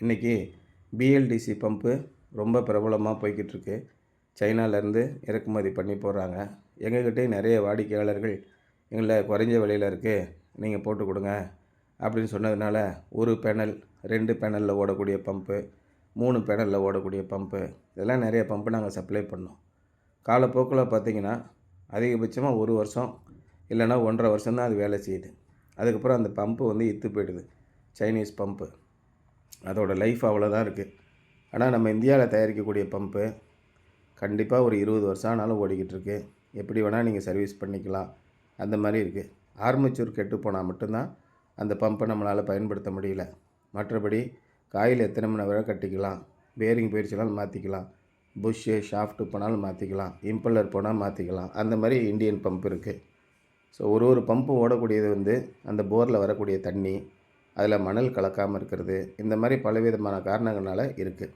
இன்றைக்கி BLDC pump ரொம்ப பிரபலமாக போய்கிட்டுருக்கு. சைனாலேருந்து இறக்குமதி பண்ணி போடுறாங்க. எங்ககிட்டயும் நிறைய வாடிக்கையாளர்கள் எங்களை குறைஞ்ச விலையில் இருக்குது, நீங்கள் போட்டு கொடுங்க அப்படின்னு சொன்னதுனால 1 பேனல் 2 பேனலில் ஓடக்கூடிய பம்பு, 3 பேனலில் ஓடக்கூடிய பம்பு, இதெல்லாம் நிறைய பம்பு நாங்கள் சப்ளை பண்ணோம். காலப்போக்கில் பார்த்திங்கன்னா அதிகபட்சமாக 1 வருஷம் இல்லைன்னா 1.5 வருஷம் தான் அது வேலை செய்யுது. அதுக்கப்புறம் அந்த பம்பு வந்து இத்து போயிடுது. சைனீஸ் பம்பு அதோட லைஃப் அவ்வளோதான் இருக்குது. ஆனால் நம்ம இந்தியாவில் தயாரிக்கக்கூடிய பம்பு கண்டிப்பாக ஒரு 20 வருஷம் ஆனாலும் ஓடிக்கிட்டு இருக்கு. எப்படி வேணால் நீங்கள் சர்வீஸ் பண்ணிக்கலாம், அந்த மாதிரி இருக்குது. ஆர்மேச்சர் கெட்டு போனால் மட்டும்தான் அந்த பம்பை நம்மளால் பயன்படுத்த முடியல. மற்றபடி காயில் எத்தனை மணி வரை கட்டிக்கலாம், பேரிங் போயிடுச்சுனாலும் மாற்றிக்கலாம், புஷ்ஷு ஷாஃப்ட்டு போனாலும் மாற்றிக்கலாம், இம்பல்லர் போனால் மாற்றிக்கலாம். அந்த மாதிரி இந்தியன் பம்ப் இருக்குது. ஸோ ஒரு பம்பு ஓடக்கூடியது வந்து அந்த போரில் வரக்கூடிய தண்ணி, அதில் மணல் கலக்காமல் இருக்கிறது, இந்த மாதிரி பலவிதமான காரணங்களால் இருக்குது.